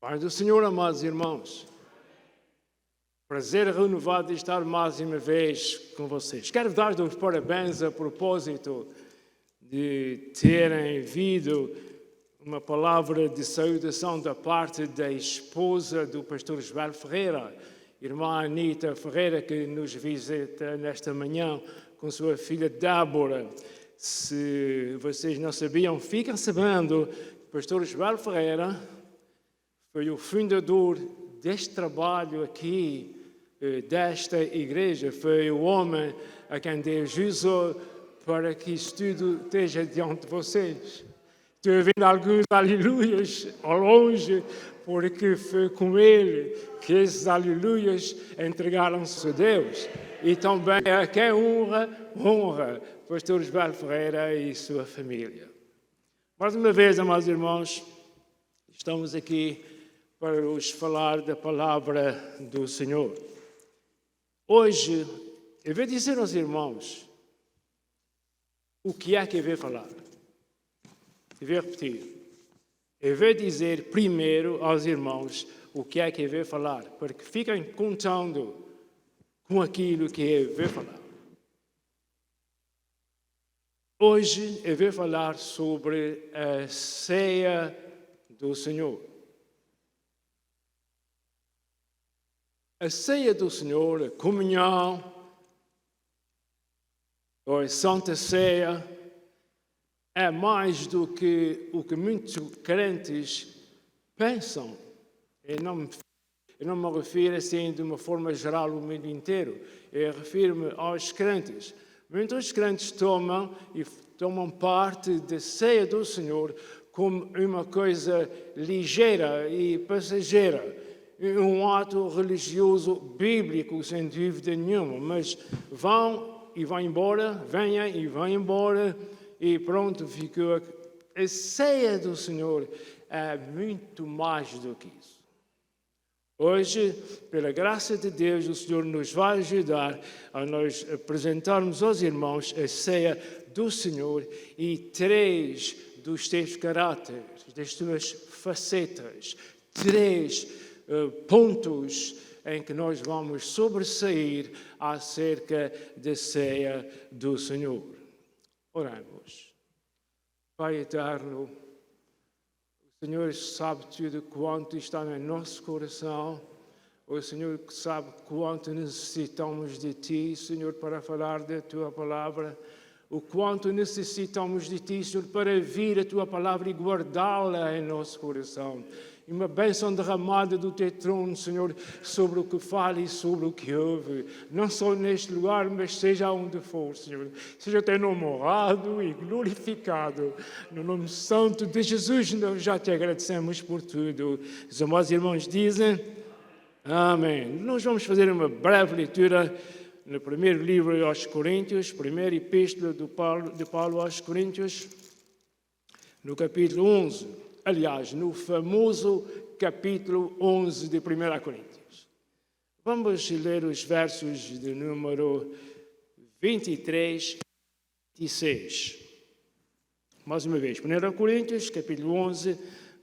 Paz do Senhor, amados irmãos. Prazer renovado de estar mais uma vez com vocês. Quero dar os parabéns a propósito de terem vindo uma palavra de saudação da parte da esposa do pastor Joel Ferreira, irmã Anita Ferreira, que nos visita nesta manhã com sua filha Débora. Se vocês não sabiam, fiquem sabendo que o pastor Joel Ferreira foi o fundador deste trabalho aqui, desta igreja. Foi o homem a quem Deus usou para que isso tudo esteja diante de vocês. Estou ouvindo alguns aleluias ao longe, porque foi com ele que esses aleluias entregaram-se a Deus. E também a quem honra pastor Joel Ferreira e sua família. Mais uma vez, amados irmãos, estamos aqui para vos falar da palavra do Senhor. Hoje, eu vou dizer aos irmãos o que é que eu vou falar. Eu vou repetir. Eu vou dizer primeiro aos irmãos o que é que eu vou falar, para que fiquem contando com aquilo que eu vou falar. Hoje eu vou falar sobre a ceia do Senhor. A ceia do Senhor, a comunhão, ou a Santa Ceia, é mais do que o que muitos crentes pensam. Eu não me refiro assim de uma forma geral ao mundo inteiro. Eu refiro-me aos crentes. Muitos crentes tomam parte da ceia do Senhor como uma coisa ligeira e passageira. Um ato religioso bíblico, sem dúvida nenhuma, mas vão e vão embora, venham e vão embora, e pronto, ficou. A ceia do Senhor é muito mais do que isso. Hoje, pela graça de Deus, o Senhor nos vai ajudar a nós apresentarmos aos irmãos a ceia do Senhor e três dos teus caráteres, das tuas facetas, três pontos em que nós vamos sobressair acerca da ceia do Senhor. Oramos. Pai eterno, o Senhor sabe tudo quanto está no nosso coração. O Senhor sabe quanto necessitamos de Ti, Senhor, para falar da Tua palavra. O quanto necessitamos de Ti, Senhor, para vir a Tua palavra e guardá-la em nosso coração. E uma bênção derramada do Teu trono, Senhor, sobre o que fala e sobre o que ouve. Não só neste lugar, mas seja onde for, Senhor. Seja Teu nome honrado e glorificado. No nome santo de Jesus, nós já Te agradecemos por tudo. Os amados irmãos dizem, amém. Nós vamos fazer uma breve leitura no primeiro livro aos Coríntios, primeira epístola de Paulo aos Coríntios, no capítulo 11. Aliás, no famoso capítulo 11 de 1 Coríntios. Vamos ler os versos de número 23 e 26. Mais uma vez, 1 Coríntios, capítulo 11,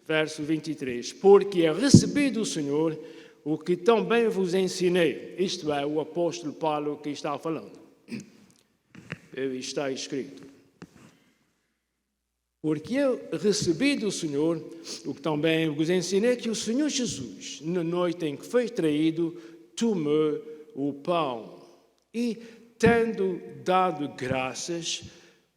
verso 23. Porque recebi do Senhor o que também vos ensinei. Isto é, o apóstolo Paulo que está falando. Está escrito. Porque eu recebi do Senhor o que também vos ensinei, que o Senhor Jesus, na noite em que foi traído, tomou o pão e, tendo dado graças,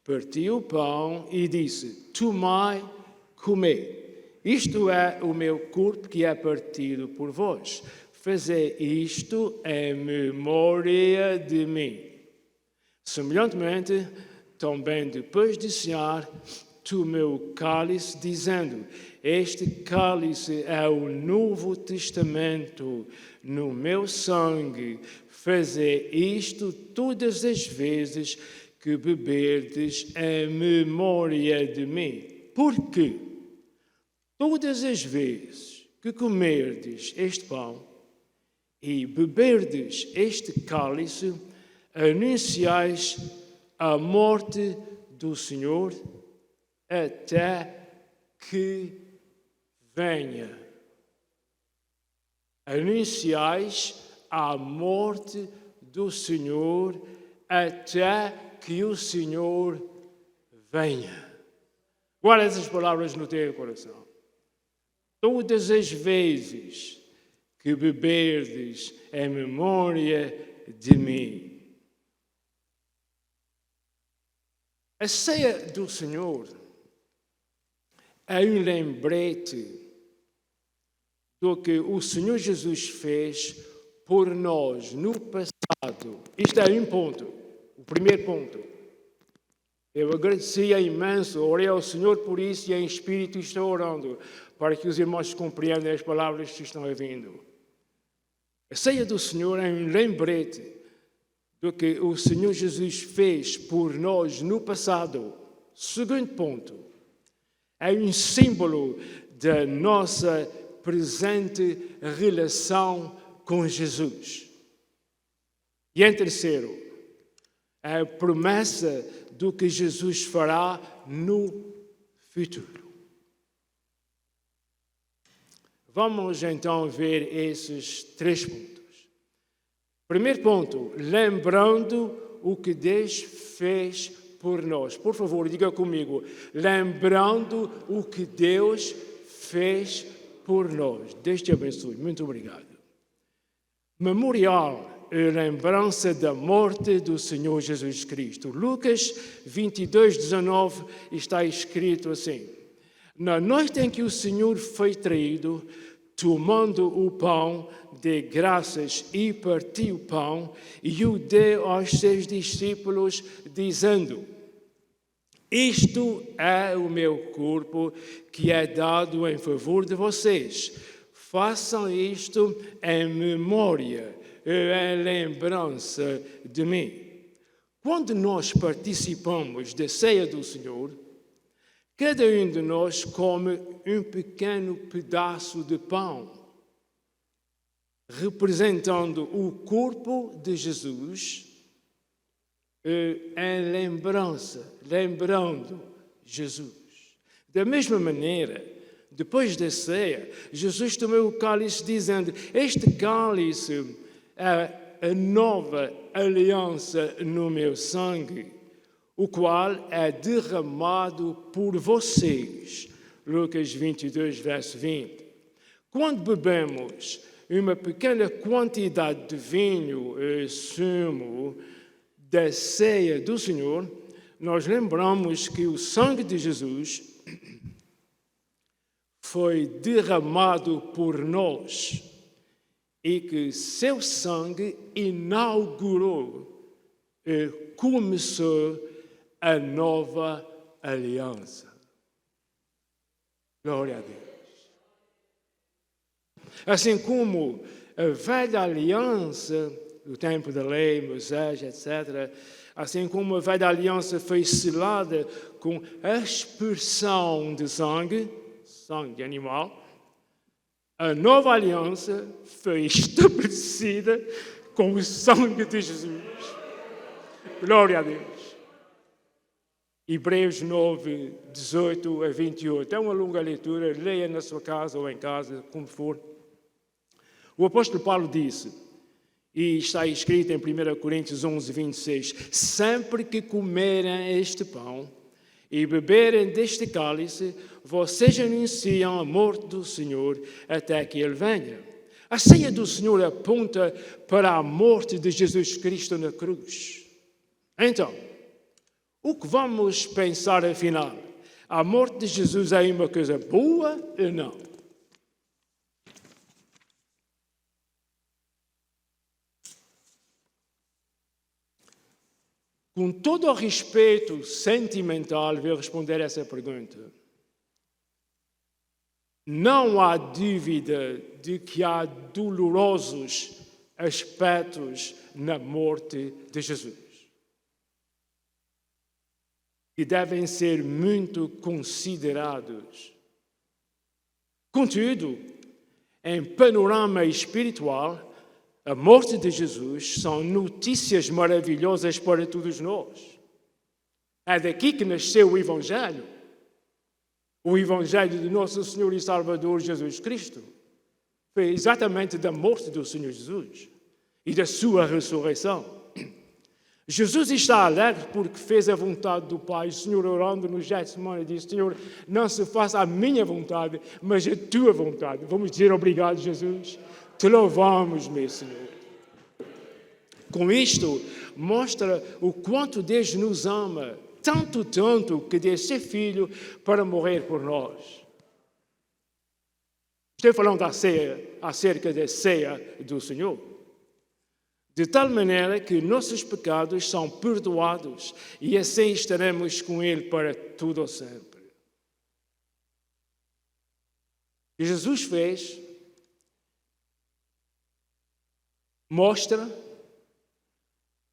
partiu o pão e disse, tomai, comei. Isto é o meu corpo que é partido por vós. Fazei isto em memória de mim. Semelhantemente, também depois de cear, tomou o cálice, dizendo, este cálice é o Novo Testamento no meu sangue. Fazei isto todas as vezes que beberdes em memória de mim. Porque todas as vezes que comerdes este pão e beberdes este cálice, anunciais a morte do Senhor até que venha. anunciais a morte do Senhor até que o Senhor venha. Guarda essas palavras no teu coração. Todas as vezes que beberdes em memória de mim. A ceia do Senhor é um lembrete do que o Senhor Jesus fez por nós no passado. Isto é um ponto, o primeiro ponto. Eu agradecia imenso, orei ao Senhor por isso e em espírito estou orando para que os irmãos compreendam as palavras que estão ouvindo. A ceia do Senhor é um lembrete do que o Senhor Jesus fez por nós no passado. Segundo ponto, é um símbolo da nossa presente relação com Jesus. E em terceiro, é a promessa do que Jesus fará no futuro. Vamos então ver esses 3 pontos. Primeiro ponto, lembrando o que Deus fez por nós. Por favor, diga comigo, lembrando o que Deus fez por nós. Deus te abençoe. Muito obrigado. Memorial e lembrança da morte do Senhor Jesus Cristo. Lucas 22:19 está escrito assim: na noite em que o Senhor foi traído, tomando o pão de graças e partiu o pão e o deu aos seus discípulos, dizendo: isto é o meu corpo que é dado em favor de vocês. Façam isto em memória, em lembrança de mim. Quando nós participamos da ceia do Senhor, cada um de nós come um pequeno pedaço de pão, representando o corpo de Jesus, em lembrança, lembrando Jesus. Da mesma maneira, depois da ceia, Jesus tomou o cálice dizendo: este cálice é a nova aliança no meu sangue, o qual é derramado por vocês. Lucas 22, verso 20. Quando bebemos uma pequena quantidade de vinho e sumo da ceia do Senhor, nós lembramos que o sangue de Jesus foi derramado por nós e que seu sangue inaugurou e começou a nova aliança. Glória a Deus. Assim como a velha aliança do tempo da lei, Moisés, etc., assim como a velha aliança foi selada com a aspersão de sangue animal, a nova aliança foi estabelecida com o sangue de Jesus. Glória a Deus. Hebreus 9, 18 a 28. É uma longa leitura, leia na sua casa ou em casa, como for. O apóstolo Paulo disse, e está escrito em 1 Coríntios 11, 26, sempre que comerem este pão e beberem deste cálice, vocês anunciam a morte do Senhor até que Ele venha. A ceia do Senhor aponta para a morte de Jesus Cristo na cruz. Então, o que vamos pensar afinal? A morte de Jesus é uma coisa boa ou não? Com todo o respeito sentimental, vou responder essa pergunta. Não há dúvida de que há dolorosos aspectos na morte de Jesus, que devem ser muito considerados. Contudo, em panorama espiritual, a morte de Jesus são notícias maravilhosas para todos nós. É daqui que nasceu o Evangelho de nosso Senhor e Salvador Jesus Cristo. foi exatamente da morte do Senhor Jesus e da sua ressurreição. Jesus está alegre porque fez a vontade do Pai. O Senhor, orando no Getsemane, disse: Senhor, não se faça a minha vontade, mas a tua vontade. Vamos dizer obrigado, Jesus. Te louvamos, meu Senhor. Com isto, mostra o quanto Deus nos ama, tanto, que deu seu Filho para morrer por nós. Estou falando acerca da ceia do Senhor. De tal maneira que nossos pecados são perdoados e assim estaremos com Ele para tudo sempre. O que Jesus fez mostra,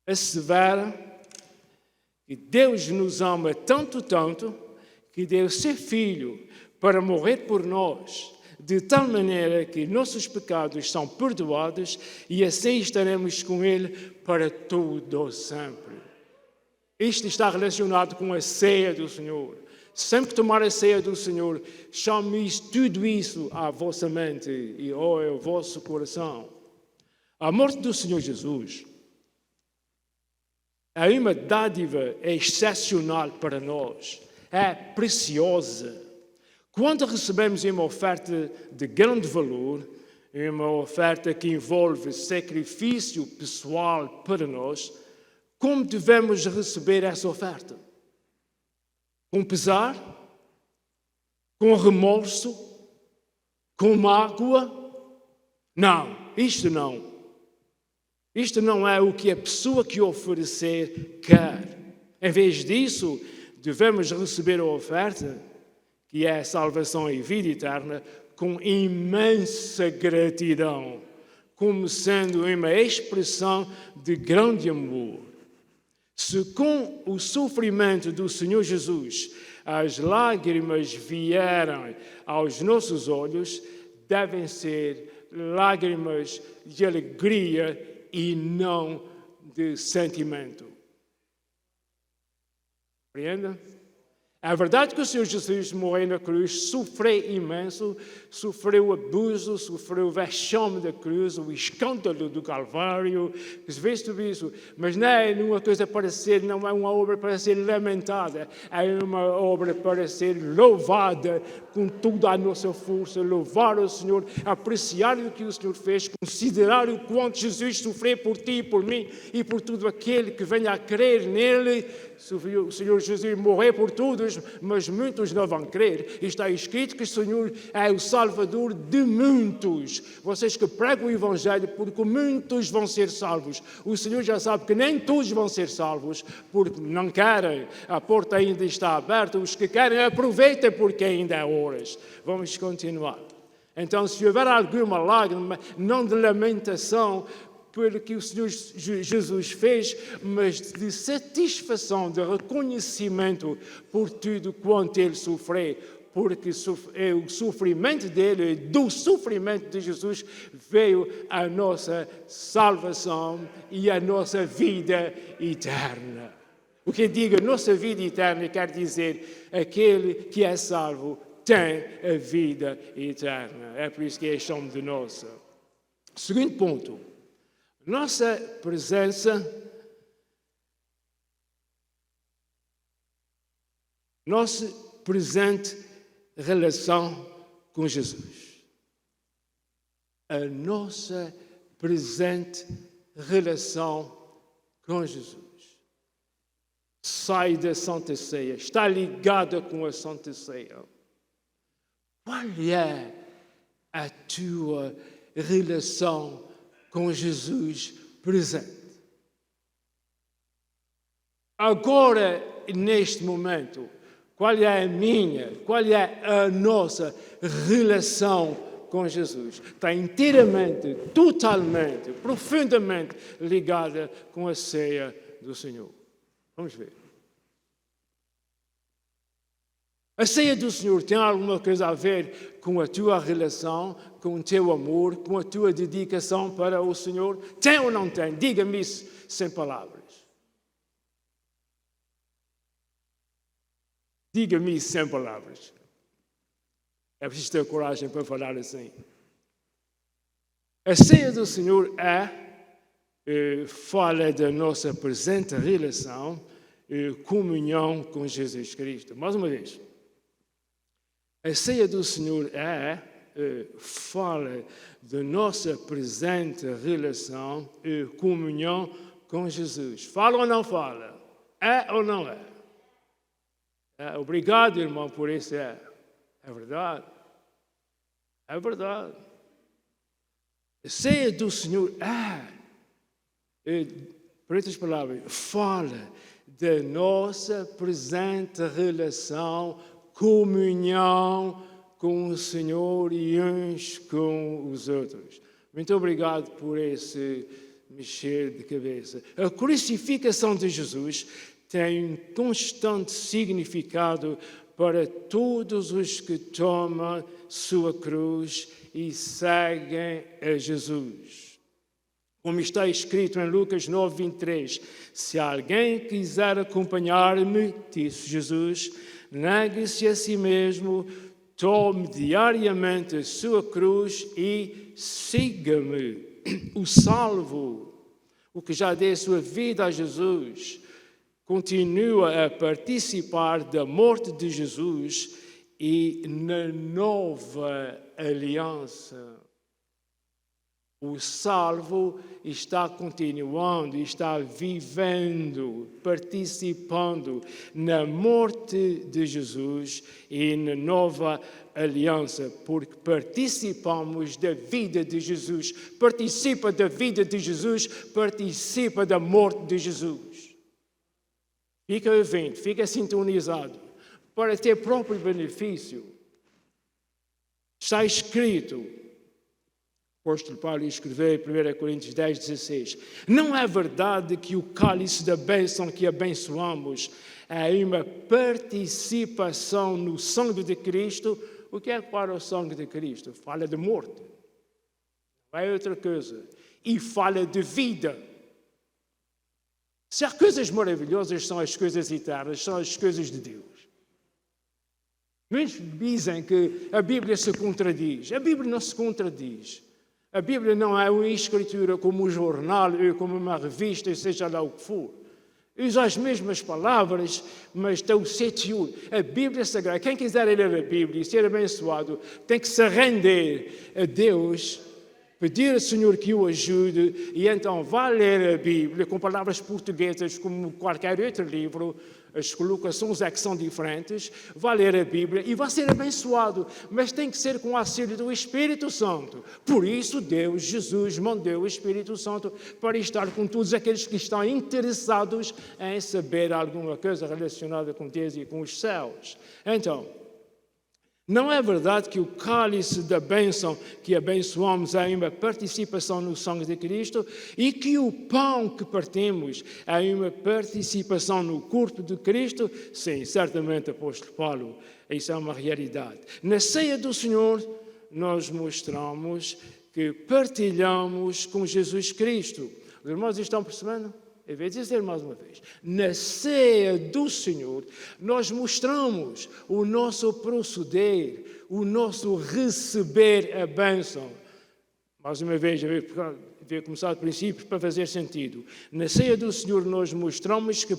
assevera que Deus nos ama tanto, que deu seu Filho para morrer por nós, de tal maneira que nossos pecados são perdoados e assim estaremos com Ele para todo sempre. Isto está relacionado com a ceia do Senhor. Sempre que tomar a ceia do Senhor, chame tudo isso à vossa mente e ao vosso coração. A morte do Senhor Jesus é uma dádiva excepcional para nós, é preciosa. Quando recebemos uma oferta de grande valor, uma oferta que envolve sacrifício pessoal para nós, como devemos receber essa oferta? Com pesar? Com remorso? Com mágoa? Não, isto não. Isto não é o que a pessoa que oferecer quer. Em vez disso, devemos receber a oferta, que é a salvação e vida eterna, com imensa gratidão, como sendo uma expressão de grande amor. Se com o sofrimento do Senhor Jesus as lágrimas vieram aos nossos olhos, devem ser lágrimas de alegria e não de sentimento. Compreenda? É verdade que o Senhor Jesus morreu na cruz, sofreu imenso, sofreu abuso, sofreu vexame da cruz, o escândalo do Calvário, vês tudo isso, mas não é uma coisa para ser, não é uma obra para ser lamentada, é uma obra para ser louvada com toda a nossa força, louvar o Senhor, apreciar o que o Senhor fez, considerar o quanto Jesus sofreu por ti e por mim e por todo aquele que venha a crer nele. O Senhor Jesus morreu por todos, mas muitos não vão crer. Está escrito que o Senhor é o Salvador de muitos. Vocês que pregam o Evangelho, porque muitos vão ser salvos. O Senhor já sabe que nem todos vão ser salvos, porque não querem. A porta ainda está aberta. Os que querem, aproveitem, porque ainda há horas. Vamos continuar. Então, se houver alguma lágrima, não de lamentação, pelo que o Senhor Jesus fez, mas de satisfação, de reconhecimento por tudo quanto Ele sofreu, porque o sofrimento dele, do sofrimento de Jesus, veio a nossa salvação e a nossa vida eterna. O que diga nossa vida eterna quer dizer aquele que é salvo tem a vida eterna. É por isso que é chama de nossa. Segundo ponto. Nossa presença, nossa presente relação com Jesus. A nossa presente relação com Jesus. Sai da Santa Ceia, está ligada com a Santa Ceia. Qual é a tua relação com Jesus presente? Agora, neste momento, qual é a minha, qual é a nossa relação com Jesus? Está inteiramente, totalmente, profundamente ligada com a ceia do Senhor. Vamos ver. A ceia do Senhor tem alguma coisa a ver com a tua relação, com o teu amor, com a tua dedicação para o Senhor? Tem ou não tem? Diga-me isso sem palavras. Diga-me isso sem palavras. É preciso ter coragem para falar assim. A ceia do Senhor fala da nossa presente relação, comunhão com Jesus Cristo. Mais uma vez, a ceia do Senhor fala da nossa presente relação e comunhão com Jesus. Fala ou não fala? É ou não é? Obrigado, irmão, por isso. É verdade. É verdade. A ceia do Senhor por outras palavras, fala da nossa presente relação, comunhão com o Senhor e uns com os outros. Muito obrigado por esse mexer de cabeça. A crucificação de Jesus tem um constante significado para todos os que tomam sua cruz e seguem a Jesus. Como está escrito em Lucas 9:23, se alguém quiser acompanhar-me, disse Jesus, negue-se a si mesmo, tome diariamente a sua cruz e siga-me. O salvo, o que já deu sua vida a Jesus, continua a participar da morte de Jesus e na nova aliança. O salvo está continuando, está vivendo, participando na morte de Jesus e na nova aliança, porque participamos da vida de Jesus. Participa da vida de Jesus, participa da morte de Jesus. Fica ouvindo, fica sintonizado, para ter próprio benefício. Está escrito, o apóstolo Paulo escreveu em 1 Coríntios 10:16, não é verdade que o cálice da bênção que abençoamos é uma participação no sangue de Cristo? O que é para o sangue de Cristo? Fala de morte, não é outra coisa. E fala de vida. Se há coisas maravilhosas, são as coisas eternas, são as coisas de Deus. Muitos dizem que a Bíblia se contradiz. A Bíblia não se contradiz. A Bíblia não é uma escritura como um jornal ou como uma revista, seja lá o que for. Usa as mesmas palavras, mas tem o sítio. A Bíblia Sagrada, quem quiser ler a Bíblia e ser abençoado, tem que se render a Deus, pedir ao Senhor que o ajude, e então vai ler a Bíblia com palavras portuguesas como qualquer outro livro. As colocações é que são diferentes. Vai ler a Bíblia e vai ser abençoado, mas tem que ser com o auxílio do Espírito Santo. Por isso Deus, Jesus, mandou o Espírito Santo para estar com todos aqueles que estão interessados em saber alguma coisa relacionada com Deus e com os céus. Então, não é verdade que o cálice da bênção que abençoamos é uma participação no sangue de Cristo e que o pão que partimos é uma participação no corpo de Cristo? Sim, certamente, apóstolo Paulo, isso é uma realidade. Na ceia do Senhor, nós mostramos que partilhamos com Jesus Cristo. Os irmãos estão percebendo? Eu vou dizer mais uma vez, na ceia do Senhor, nós mostramos o nosso proceder, o nosso receber a bênção. Mais uma vez, eu vou começar do princípio para fazer sentido. Na ceia do Senhor, nós mostramos que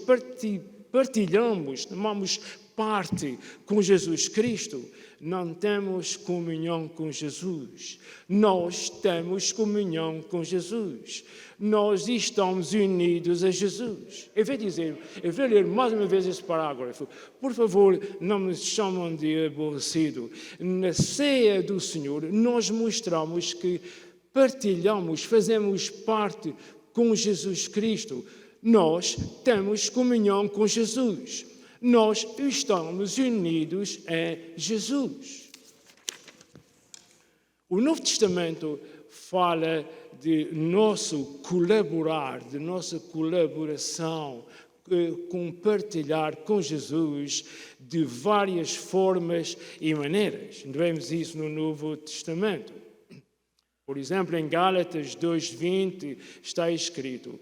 partilhamos, tomamos parte com Jesus Cristo. Não temos comunhão com Jesus. Nós temos comunhão com Jesus. Nós estamos unidos a Jesus. Eu vou ler mais uma vez esse parágrafo. Por favor, não me chamem de aborrecido. Na ceia do Senhor, nós mostramos que partilhamos, fazemos parte com Jesus Cristo. Nós temos comunhão com Jesus. Nós estamos unidos a Jesus. O Novo Testamento fala de nosso colaborar, de nossa colaboração, compartilhar com Jesus de várias formas e maneiras. Vemos isso no Novo Testamento. Por exemplo, em Gálatas 2:20 está escrito: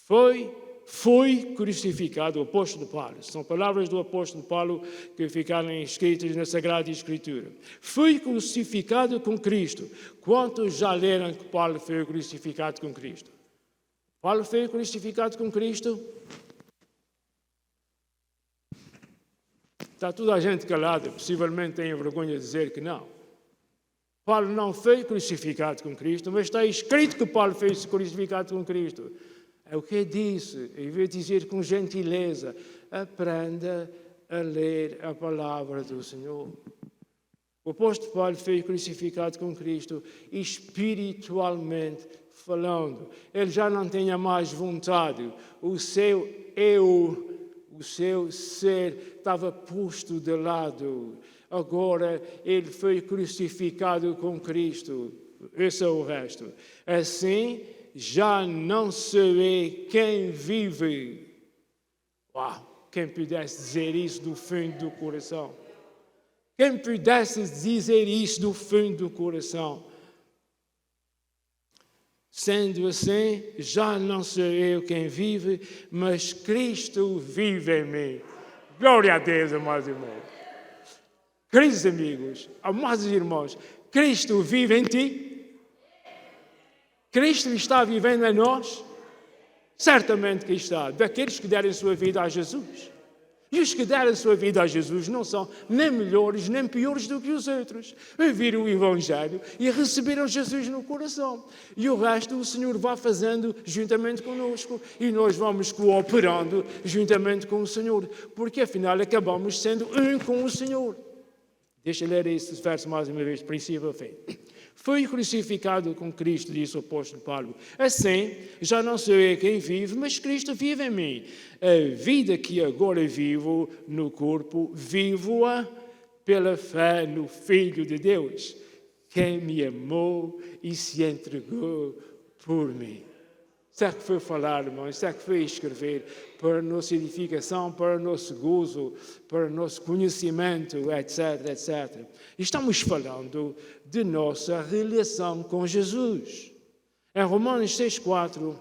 foi foi crucificado, o apóstolo Paulo. São palavras do apóstolo Paulo que ficaram escritas na Sagrada Escritura. Foi crucificado com Cristo. Quantos já leram que Paulo foi crucificado com Cristo? Paulo foi crucificado com Cristo? Está toda a gente calada, possivelmente tem vergonha de dizer que não. Paulo não foi crucificado com Cristo, mas está escrito que Paulo foi crucificado com Cristo. É o que disse, em vez de dizer com gentileza, aprenda a ler a palavra do Senhor. O apóstolo Paulo foi crucificado com Cristo, espiritualmente falando. Ele já não tinha mais vontade. O seu eu, o seu ser estava posto de lado. Agora ele foi crucificado com Cristo. Esse é o resto. Assim, já não serei quem vive. Uau! Quem pudesse dizer isso do fundo do coração. Quem pudesse dizer isso do fundo do coração. Sendo assim, já não sou eu quem vive, mas Cristo vive em mim. Glória a Deus, amados irmãos. Queridos amigos, amados irmãos, Cristo vive em ti? Cristo está vivendo em nós? Certamente que está. Daqueles que derem sua vida a Jesus. E os que derem sua vida a Jesus não são nem melhores nem piores do que os outros. Ouviram o Evangelho e receberam Jesus no coração. E o resto o Senhor vai fazendo juntamente conosco. E nós vamos cooperando juntamente com o Senhor. Porque afinal acabamos sendo um com o Senhor. Deixa eu ler esse verso mais uma vez, de princípio a fim. Foi crucificado com Cristo, disse o apóstolo Paulo. Assim, já não sou eu quem vive, mas Cristo vive em mim. A vida que agora vivo no corpo, vivo-a pela fé no Filho de Deus, quem me amou e se entregou por mim. Será que foi falar, irmãos? Será que foi escrever para a nossa edificação, para o nosso gozo, para o nosso conhecimento, etc, etc. Estamos falando de nossa relação com Jesus. Em Romanos 6,4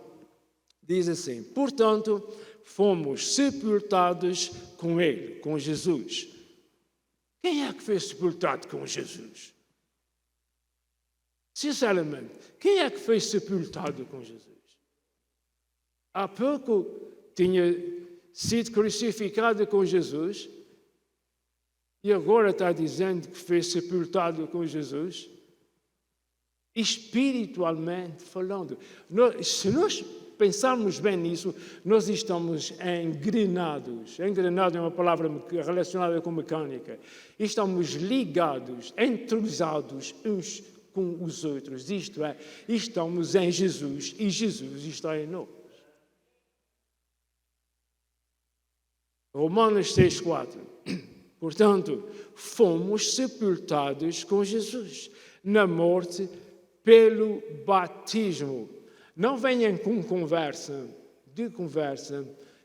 diz assim: portanto, fomos sepultados com Ele, com Jesus. Quem é que foi sepultado com Jesus? Sinceramente, quem é que foi sepultado com Jesus? Há pouco tinha sido crucificado com Jesus e agora está dizendo que foi sepultado com Jesus. Espiritualmente falando. Se nós pensarmos bem nisso, nós estamos engrenados. Engrenado é uma palavra relacionada com mecânica. Estamos ligados, entrosados uns com os outros. Isto é, estamos em Jesus e Jesus está em nós. Romanos 6,4. Portanto, fomos sepultados com Jesus na morte pelo batismo. Não venham com conversa,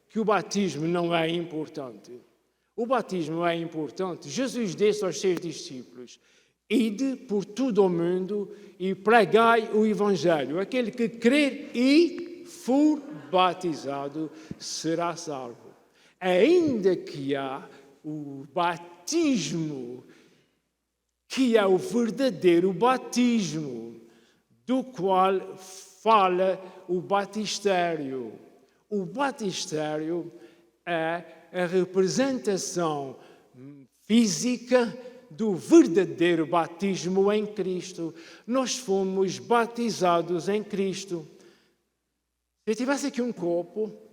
que o batismo não é importante. O batismo é importante. Jesus disse aos seus discípulos: ide por todo o mundo e pregai o Evangelho. Aquele que crer e for batizado será salvo. Ainda que há o batismo, que é o verdadeiro batismo, do qual fala o batistério. O batistério é a representação física do verdadeiro batismo em Cristo. Nós fomos batizados em Cristo. Se eu tivesse aqui um copo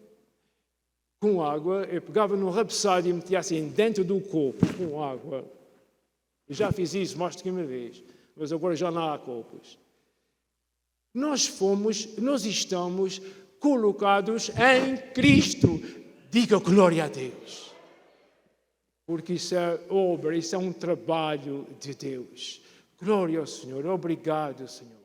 com água, eu pegava num rabeçalho e metia assim dentro do copo com água. Eu já fiz isso mais do que uma vez, mas agora já não há copos. Nós estamos colocados em Cristo. Diga glória a Deus. Porque isso é obra, isso é um trabalho de Deus. Glória ao Senhor, obrigado, Senhor.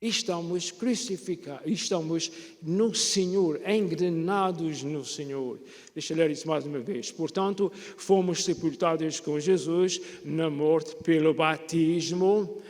Estamos crucificados, estamos no Senhor, engrenados no Senhor. Deixa eu ler isso mais uma vez. Portanto, fomos sepultados com Jesus na morte pelo batismo.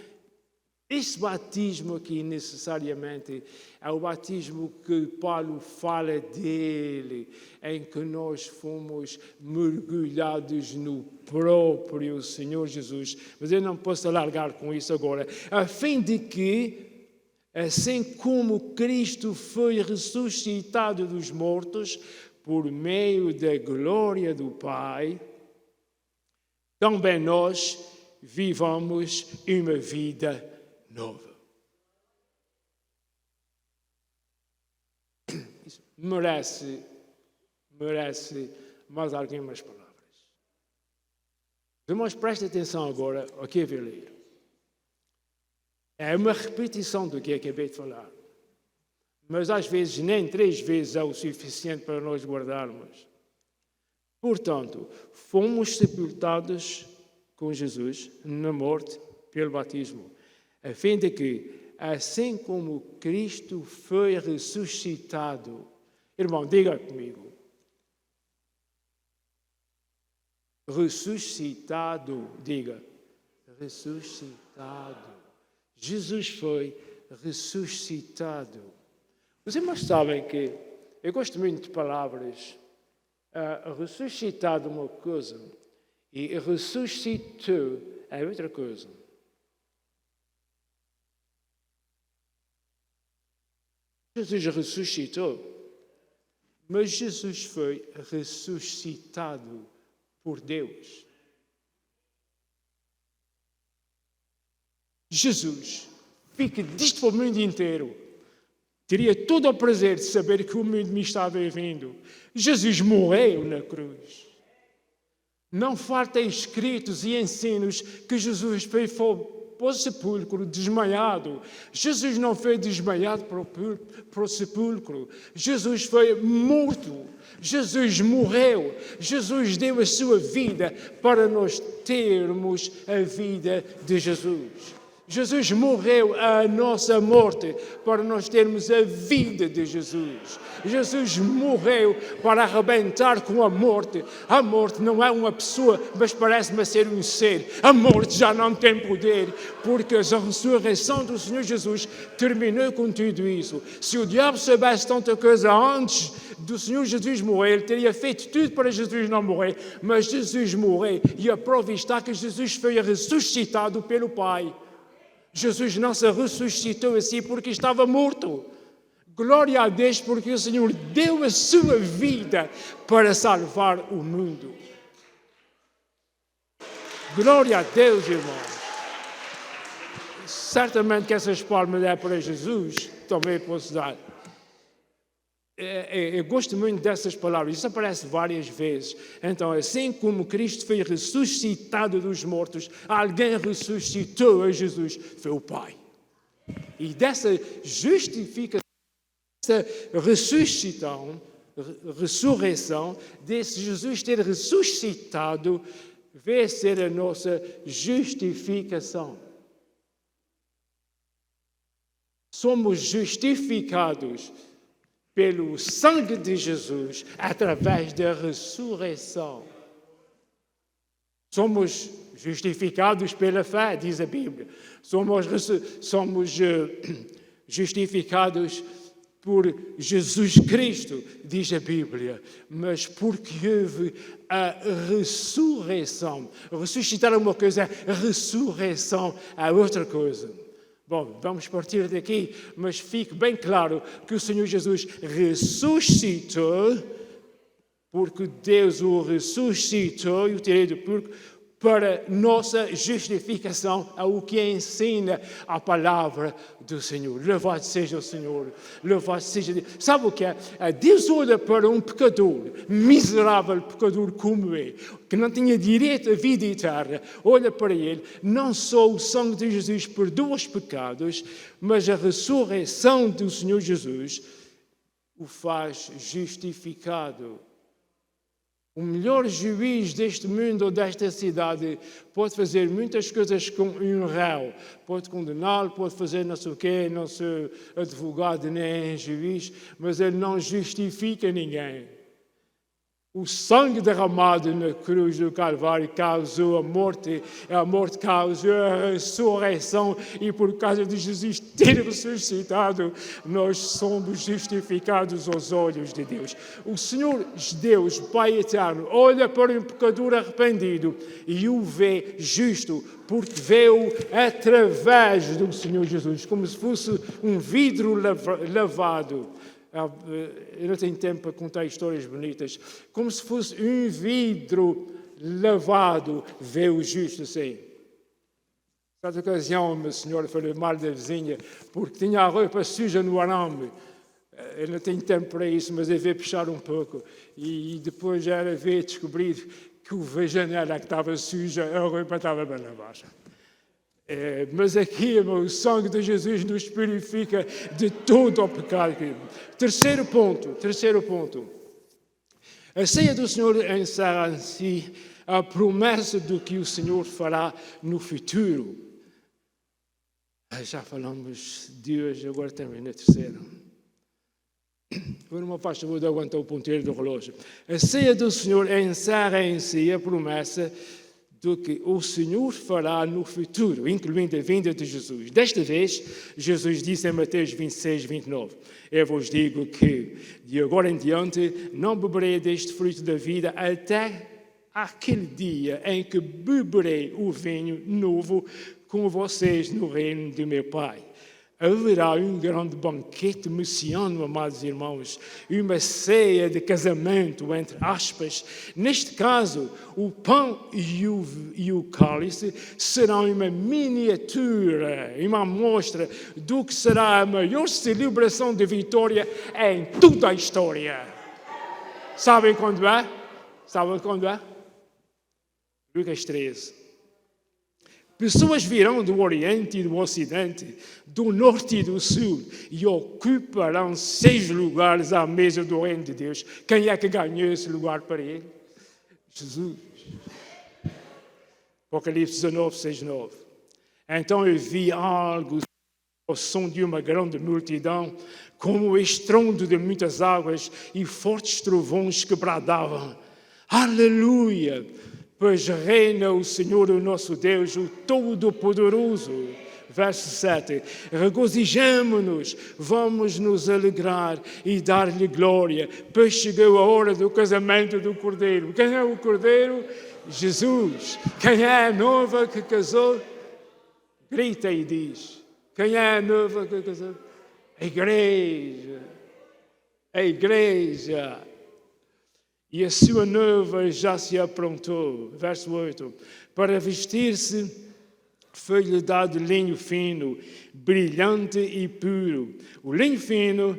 Este batismo aqui, necessariamente, é o batismo que Paulo fala dele, em que nós fomos mergulhados no próprio Senhor Jesus. Mas eu não posso alargar com isso agora. A fim de que, assim como Cristo foi ressuscitado dos mortos por meio da glória do Pai, também nós vivamos uma vida nova. Isso merece mais algumas palavras. Irmãos, prestem atenção agora ao que eu vou ler. É uma repetição do que eu acabei de falar. Mas às vezes nem 3 vezes é o suficiente para nós guardarmos. Portanto, fomos sepultados com Jesus na morte pelo batismo, a fim de que, assim como Cristo foi ressuscitado, irmão, diga comigo, ressuscitado, diga, ressuscitado. Jesus foi ressuscitado. Os irmãos sabem que eu gosto muito de palavras. Ressuscitado é uma coisa e ressuscitou é outra coisa. Jesus ressuscitou, mas Jesus foi ressuscitado por Deus. Jesus fica disto para o mundo inteiro. Teria todo o prazer de saber que o mundo me estava vindo. Jesus morreu na cruz. Não falta escritos e ensinos que Jesus foi para o sepulcro desmaiado. Jesus não foi desmaiado para o sepulcro. Jesus foi morto. Jesus morreu. Jesus deu a sua vida para nós termos a vida de Jesus. Jesus morreu a nossa morte para nós termos a vida de Jesus. Jesus morreu para arrebentar com a morte. A morte não é uma pessoa, mas parece-me ser um ser. A morte já não tem poder, porque a ressurreição do Senhor Jesus terminou com tudo isso. Se o diabo soubesse tanta coisa antes do Senhor Jesus morrer, ele teria feito tudo para Jesus não morrer. Mas Jesus morreu e a prova está que Jesus foi ressuscitado pelo Pai. Jesus não se ressuscitou assim porque estava morto. Glória a Deus porque o Senhor deu a sua vida para salvar o mundo. Glória a Deus, irmãos. Certamente que essas palmas é para Jesus, também posso dar. Eu gosto muito dessas palavras, isso aparece várias vezes. Então, assim como Cristo foi ressuscitado dos mortos, alguém ressuscitou a Jesus, foi o Pai. E dessa justificação, dessa ressurreição, desse Jesus ter ressuscitado, vai ser a nossa justificação. Somos justificados pelo sangue de Jesus, através da ressurreição. Somos justificados pela fé, diz a Bíblia. Somos justificados por Jesus Cristo, diz a Bíblia. Mas porque houve a ressurreição. Ressuscitar é uma coisa, a ressurreição é outra coisa. Bom, vamos partir daqui, mas fique bem claro que o Senhor Jesus ressuscitou, porque Deus o ressuscitou e o tirou do porco para nossa justificação, é o que ensina a palavra do Senhor. Louvado seja o Senhor, louvado seja Deus. Sabe o que é? Deus olha para um pecador, miserável pecador como eu, que não tinha direito à vida eterna, olha para ele, não só o sangue de Jesus perdoa os pecados, mas a ressurreição do Senhor Jesus o faz justificado. O melhor juiz deste mundo ou desta cidade pode fazer muitas coisas com um réu. Pode condená-lo, pode fazer não sei o quê, não ser advogado nem juiz, mas ele não justifica ninguém. O sangue derramado na cruz do Calvário causou a morte causou a ressurreição, e por causa de Jesus ter ressuscitado, nós somos justificados aos olhos de Deus. O Senhor Deus, Pai eterno, olha para um pecador arrependido e o vê justo, porque vê-o através do Senhor Jesus, como se fosse um vidro lavado. Eu não tenho tempo para contar histórias bonitas. Como se fosse um vidro lavado, vê o justo assim. Certa ocasião, uma senhora falou mal da vizinha porque tinha a roupa suja no arame. Eu não tenho tempo para isso, mas eu veio puxar um pouco. E depois ela veio descobrir que a janela que estava suja, a roupa estava bem lavada. Mas aqui, o sangue de Jesus nos purifica de todo o pecado. Terceiro ponto. A ceia do Senhor encerra em si a promessa do que o Senhor fará no futuro. Já falamos de hoje, agora termina a terceira. Não faz favor de aguentar o ponteiro do relógio. A ceia do Senhor encerra em si a promessa do que o Senhor fará no futuro, incluindo a vinda de Jesus. Desta vez, Jesus disse em Mateus 26, 29, eu vos digo que, de agora em diante, não beberei deste fruto da vida até aquele dia em que beberei o vinho novo com vocês no reino de meu Pai. Haverá um grande banquete messiânico, amados irmãos, uma ceia de casamento, entre aspas. Neste caso, o pão e o cálice serão uma miniatura, uma amostra do que será a maior celebração de vitória em toda a história. Sabem quando é? Lucas 13. Pessoas virão do Oriente e do Ocidente, do Norte e do Sul, e ocuparão 6 lugares à mesa do reino de Deus. Quem é que ganhou esse lugar para ele? Jesus. Apocalipse 19, 6, 9. Então eu vi algo ao som de uma grande multidão, como o estrondo de muitas águas e fortes trovões que bradavam. Aleluia! Pois reina o Senhor, o nosso Deus, o Todo-Poderoso. Verso 7. Regozijemo-nos, vamos nos alegrar e dar-lhe glória, pois chegou a hora do casamento do Cordeiro. Quem é o Cordeiro? Jesus. Quem é a noiva que casou? Grita e diz. Quem é a noiva que casou? A igreja. A igreja. E a sua noiva já se aprontou, verso 8, para vestir-se foi-lhe dado linho fino, brilhante e puro. O linho fino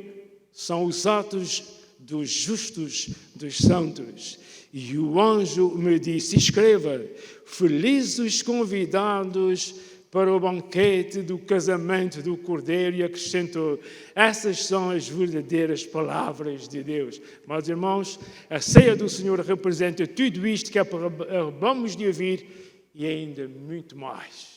são os atos dos justos, dos santos. E o anjo me disse, escreva, felizes os convidados para o banquete do casamento do Cordeiro, e acrescentou, essas são as verdadeiras palavras de Deus. Meus irmãos, a ceia do Senhor representa tudo isto que acabamos de ouvir e ainda muito mais.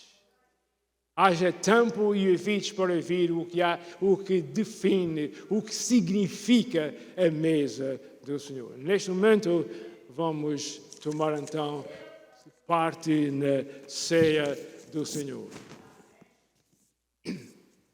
Haja tempo e ouvidos para ouvir o que define, o que significa a mesa do Senhor. Neste momento, vamos tomar então parte na ceia do Senhor.